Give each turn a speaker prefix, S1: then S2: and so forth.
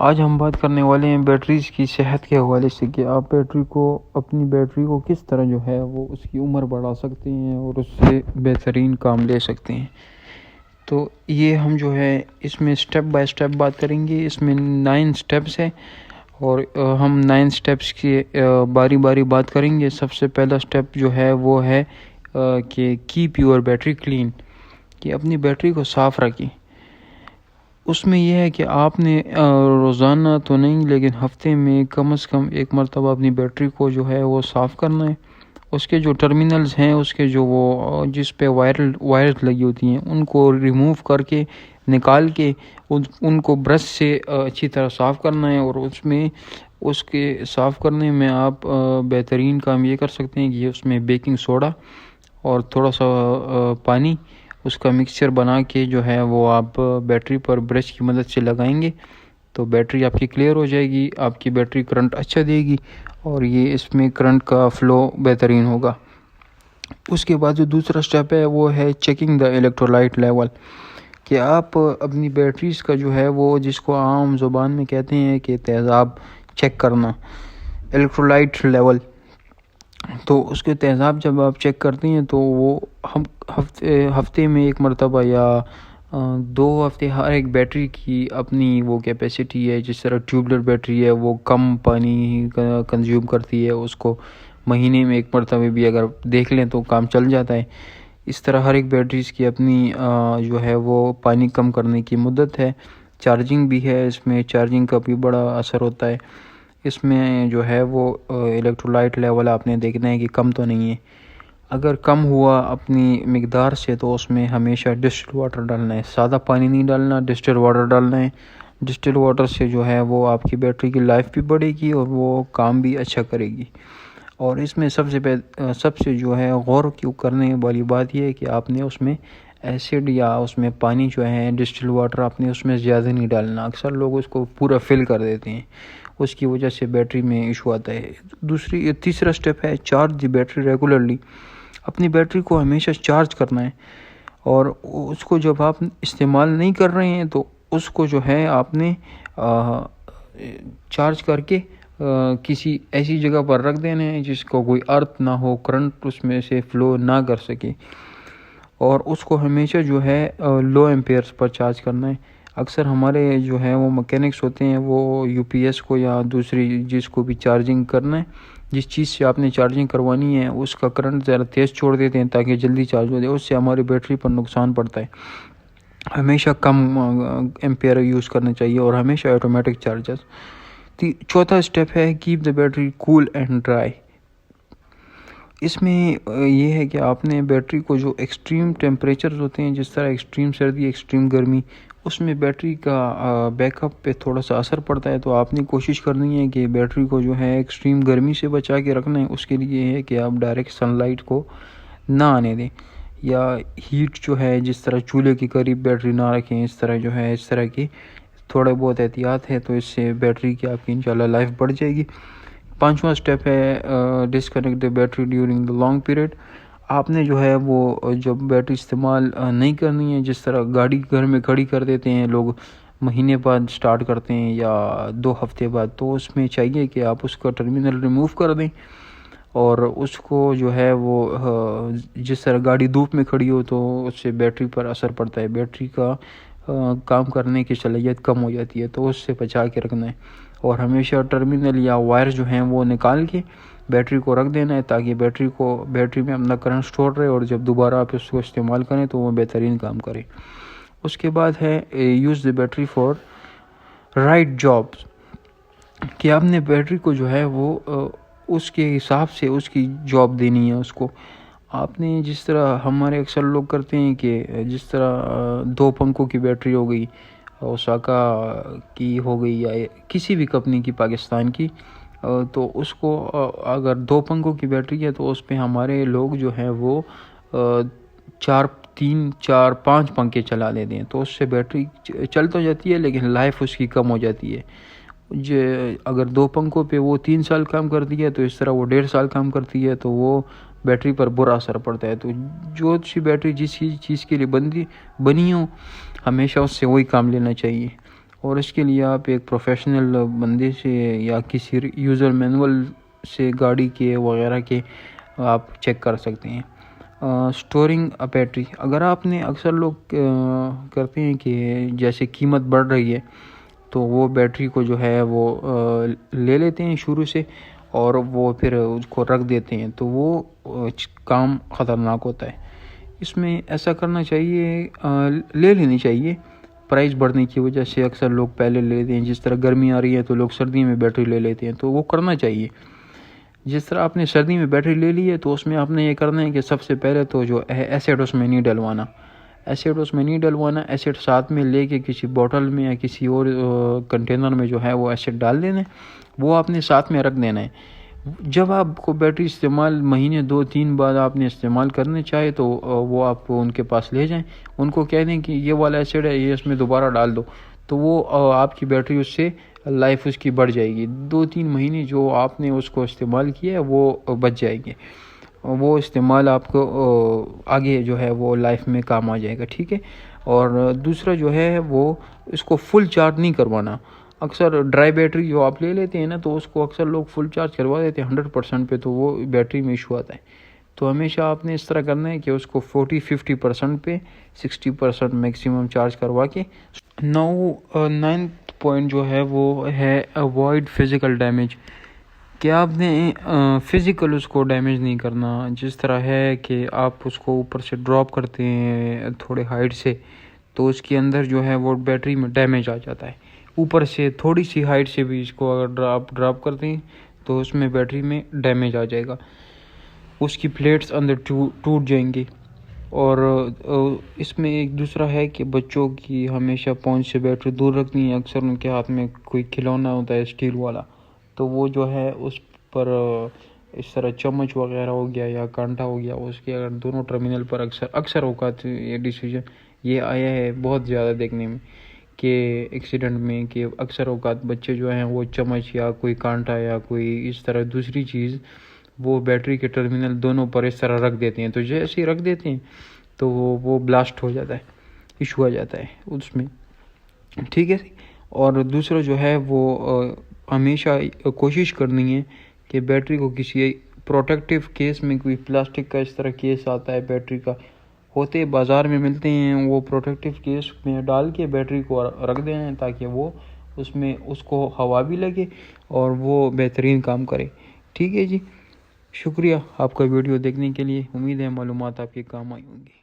S1: آج ہم بات کرنے والے ہیں بیٹریز کی صحت کے حوالے سے کہ آپ اپنی بیٹری کو کس طرح جو ہے وہ اس کی عمر بڑھا سکتے ہیں اور اس سے بہترین کام لے سکتے ہیں۔ تو یہ ہم جو ہے اس میں سٹیپ بائی سٹیپ بات کریں گے۔ اس میں 9 سٹیپس ہیں اور ہم 9 سٹیپس کی باری باری بات کریں گے۔ سب سے پہلا سٹیپ جو ہے وہ ہے کہ کیپ یور بیٹری کلین، کہ اپنی بیٹری کو صاف رکھیں۔ اس میں یہ ہے کہ آپ نے روزانہ تو نہیں لیکن ہفتے میں کم از کم ایک مرتبہ اپنی بیٹری کو جو ہے وہ صاف کرنا ہے۔ اس کے جو ٹرمینلز ہیں، اس کے جو وہ جس پہ وائرز لگی ہوتی ہیں، ان کو ریموو کر کے نکال کے ان کو برش سے اچھی طرح صاف کرنا ہے۔ اور اس کے صاف کرنے میں آپ بہترین کام یہ کر سکتے ہیں کہ اس میں بیکنگ سوڈا اور تھوڑا سا پانی، اس کا مکسچر بنا کے جو ہے وہ آپ بیٹری پر برش کی مدد سے لگائیں گے تو بیٹری آپ کی کلیئر ہو جائے گی، آپ کی بیٹری کرنٹ اچھا دے گی اور یہ اس میں کرنٹ کا فلو بہترین ہوگا۔ اس کے بعد جو دوسرا سٹیپ ہے وہ ہے چیکنگ دا الیکٹرولائٹ لیول، کہ آپ اپنی بیٹریز کا جو ہے وہ جس کو عام زبان میں کہتے ہیں کہ تیزاب چیک کرنا، الیکٹرولائٹ لیول۔ تو اس کے تیزاب جب آپ چیک کرتے ہیں تو وہ ہم ہفتے میں ایک مرتبہ یا 2 ہفتے، ہر ایک بیٹری کی اپنی وہ کیپیسٹی ہے۔ جس طرح ٹیوبلر بیٹری ہے وہ کم پانی کنزیوم کرتی ہے، اس کو مہینے میں ایک مرتبہ بھی اگر دیکھ لیں تو کام چل جاتا ہے۔ اس طرح ہر ایک بیٹریز کی اپنی جو ہے وہ پانی کم کرنے کی مدت ہے۔ چارجنگ بھی ہے، اس میں چارجنگ کا بھی بڑا اثر ہوتا ہے۔ اس میں جو ہے وہ الیکٹرولائٹ لیول آپ نے دیکھنا ہے کہ کم تو نہیں ہے۔ اگر کم ہوا اپنی مقدار سے تو اس میں ہمیشہ ڈسٹل واٹر ڈالنا ہے، سادہ پانی نہیں ڈالنا، ڈسٹل واٹر ڈالنا ہے۔ ڈسٹل واٹر سے جو ہے وہ آپ کی بیٹری کی لائف بھی بڑھے گی اور وہ کام بھی اچھا کرے گی۔ اور اس میں سب سے جو ہے غور کرنے والی بات یہ ہے کہ آپ نے اس میں ایسڈ یا اس میں پانی جو ہے ڈسٹل واٹر آپ نے اس میں زیادہ نہیں ڈالنا۔ اکثر لوگ اس کو پورا فل کر دیتے ہیں، اس کی وجہ سے بیٹری میں ایشو آتا ہے۔ تیسرا سٹیپ ہے چارج دی بیٹری ریگولرلی، اپنی بیٹری کو ہمیشہ چارج کرنا ہے اور اس کو جب آپ استعمال نہیں کر رہے ہیں تو اس کو جو ہے آپ نے چارج کر کے کسی ایسی جگہ پر رکھ دینا ہے جس کو کوئی ارتھ نہ ہو، کرنٹ اس میں سے فلو نہ کر سکے، اور اس کو ہمیشہ جو ہے لو ایمپیئرس پر چارج کرنا ہے۔ اکثر ہمارے جو ہے وہ مکینکس ہوتے ہیں وہ یو پی ایس کو یا دوسری جس کو بھی چارجنگ کرنا ہے، جس چیز سے آپ نے چارجنگ کروانی ہے اس کا کرنٹ ذرا تیز چھوڑ دیتے ہیں تاکہ جلدی چارج ہو جائے، اس سے ہماری بیٹری پر نقصان پڑتا ہے۔ ہمیشہ کم ایمپیئر یوز کرنا چاہیے اور ہمیشہ آٹومیٹک چارجر۔ چوتھا سٹیپ ہے keep the battery cool and dry. اس میں یہ ہے کہ آپ نے بیٹری کو جو ایکسٹریم ٹیمپریچرز ہوتے ہیں، جس طرح ایکسٹریم سردی، ایکسٹریم گرمی، اس میں بیٹری کا بیک اپ پہ تھوڑا سا اثر پڑتا ہے، تو آپ نے کوشش کرنی ہے کہ بیٹری کو جو ہے ایکسٹریم گرمی سے بچا کے رکھنا ہے۔ اس کے لیے یہ ہے کہ آپ ڈائریکٹ سن لائٹ کو نہ آنے دیں، یا ہیٹ جو ہے جس طرح چولہے کے قریب بیٹری نہ رکھیں، اس طرح کی تھوڑا بہت احتیاط ہے تو اس سے بیٹری کی آپ کی انشاءاللہ لائف بڑھ جائے گی۔ 5واں سٹیپ ہے disconnect the battery during the long period. آپ نے جو ہے وہ جب بیٹری استعمال نہیں کرنی ہے، جس طرح گاڑی گھر میں کھڑی کر دیتے ہیں لوگ، مہینے بعد سٹارٹ کرتے ہیں یا 2 ہفتے بعد، تو اس میں چاہیے کہ آپ اس کا ٹرمینل ریموو کر دیں اور اس کو جو ہے وہ جس طرح گاڑی دھوپ میں کھڑی ہو تو اس سے بیٹری پر اثر پڑتا ہے، بیٹری کا کام کرنے کی صلاحیت کم ہو جاتی ہے، تو اس سے بچا کے رکھنا ہے۔ اور ہمیشہ ٹرمینل یا وائر جو ہیں وہ نکال کے بیٹری کو رکھ دینا ہے تاکہ بیٹری میں اپنا کرنٹ سٹور رہے اور جب دوبارہ آپ اس کو استعمال کریں تو وہ بہترین کام کرے۔ اس کے بعد ہے use the battery for right job, کہ آپ نے بیٹری کو جو ہے وہ اس کے حساب سے اس کی جاب دینی ہے اس کو۔ آپ نے جس طرح ہمارے اکثر لوگ کرتے ہیں کہ جس طرح 2 پنکھوں کی بیٹری ہو گئی، اوساکا کی ہو گئی یا کسی بھی کمپنی کی پاکستان کی، تو اس کو اگر 2 پنکھوں کی بیٹری ہے تو اس پہ ہمارے لوگ جو ہیں وہ 3 4 5 پنکھے چلا لیتے ہیں، تو اس سے بیٹری چل تو جاتی ہے لیکن لائف اس کی کم ہو جاتی ہے۔ اگر 2 پنکھوں پہ وہ 3 سال کام کرتی ہے تو اس طرح وہ 1.5 سال کام کرتی ہے، تو وہ بیٹری پر برا اثر پڑتا ہے۔ تو جو سی بیٹری جس چیز کے لیے بنی ہو ہمیشہ اس سے وہی کام لینا چاہیے۔ اور اس کے لیے آپ ایک پروفیشنل بندے سے یا کسی یوزر مینول سے گاڑی کے وغیرہ کے آپ چیک کر سکتے ہیں۔ اسٹورنگ بیٹری، اگر آپ نے اکثر لوگ کرتے ہیں کہ جیسے قیمت بڑھ رہی ہے تو وہ بیٹری کو جو ہے وہ لے لیتے ہیں شروع سے اور وہ پھر اس کو رکھ دیتے ہیں، تو وہ کام خطرناک ہوتا ہے۔ اس میں ایسا کرنا چاہیے، لے لینی چاہیے۔ پرائز بڑھنے کی وجہ سے اکثر لوگ پہلے لے لیتے ہیں، جس طرح گرمی آ رہی ہے تو لوگ سردی میں بیٹری لے لیتے ہیں، تو وہ کرنا چاہیے۔ جس طرح آپ نے سردی میں بیٹری لے لی ہے تو اس میں آپ نے یہ کرنا ہے کہ سب سے پہلے تو جو ہے ایسڈ اس میں نہیں ڈلوانا، ایسڈ ساتھ میں لے کے کسی بوٹل میں یا کسی اور کنٹینر میں جو ہے وہ ایسڈ ڈال دینا ہے، وہ آپ نے ساتھ میں رکھ دینا ہے۔ جب آپ کو بیٹری استعمال مہینے 2-3 بعد آپ نے استعمال کرنے چاہے تو وہ آپ ان کے پاس لے جائیں، ان کو کہہ دیں کہ یہ والا ایسڈ ہے، یہ اس میں دوبارہ ڈال دو، تو وہ آپ کی بیٹری اس سے لائف اس کی بڑھ جائے گی۔ 2-3 مہینے جو آپ نے اس کو استعمال کیا ہے وہ بچ جائیں گے، وہ استعمال آپ کو آگے جو ہے وہ لائف میں کام آ جائے گا، ٹھیک ہے۔ اور دوسرا جو ہے وہ اس کو فل چارج نہیں کروانا۔ اکثر ڈرائی بیٹری جو آپ لے لیتے ہیں نا تو اس کو اکثر لوگ فل چارج کروا دیتے ہیں 100% پہ، تو وہ بیٹری میں ایشو آتا ہے۔ تو ہمیشہ آپ نے اس طرح کرنا ہے کہ اس کو 40-50% پہ 60% میکسیمم چارج کروا کے۔ 9th پوائنٹ جو ہے وہ ہے اوائڈ فزیکل ڈیمیج، کہ آپ نے فزیکل اس کو ڈیمیج نہیں کرنا۔ جس طرح ہے کہ آپ اس کو اوپر سے ڈراپ کرتے ہیں تھوڑے ہائٹ سے تو اس کے اندر جو ہے وہ بیٹری میں ڈیمیج آ جاتا ہے۔ اوپر سے تھوڑی سی ہائٹ سے بھی اس کو اگر آپ ڈراپ کرتے ہیں تو اس میں بیٹری میں ڈیمیج آ جائے گا، اس کی پلیٹس اندر ٹوٹ جائیں گی۔ اور اس میں ایک دوسرا ہے کہ بچوں کی ہمیشہ پہنچ سے بیٹری دور رکھنی ہے۔ اکثر ان کے ہاتھ میں کوئی کھلونا ہوتا ہے اسٹیل والا، تو وہ جو ہے اس پر اس طرح چمچ وغیرہ ہو گیا یا کانٹا ہو گیا، اس کے اگر دونوں ٹرمینل پر اکثر اوقات یہ ڈیسیجن یہ آیا ہے بہت زیادہ دیکھنے میں کہ ایکسیڈنٹ میں، کہ اکثر اوقات بچے جو ہیں وہ چمچ یا کوئی کانٹا یا کوئی اس طرح دوسری چیز وہ بیٹری کے ٹرمینل دونوں پر اس طرح رکھ دیتے ہیں، تو جیسے ہی رکھ دیتے ہیں تو وہ بلاسٹ ہو جاتا ہے، ایشو آ جاتا ہے اس میں، ٹھیک ہے۔ اور دوسرا جو ہے وہ ہمیشہ کوشش کرنی ہے کہ بیٹری کو کسی پروٹیکٹیو کیس میں، کوئی پلاسٹک کا اس طرح کیس آتا ہے بیٹری کا، ہوتے بازار میں ملتے ہیں، وہ پروٹیکٹیو کیس میں ڈال کے بیٹری کو رکھ دینا تاکہ وہ اس میں اس کو ہوا بھی لگے اور وہ بہترین کام کرے، ٹھیک ہے جی۔ شکریہ آپ کا ویڈیو دیکھنے کے لیے، امید ہے معلومات آپ کے کام آئی ہوں گی۔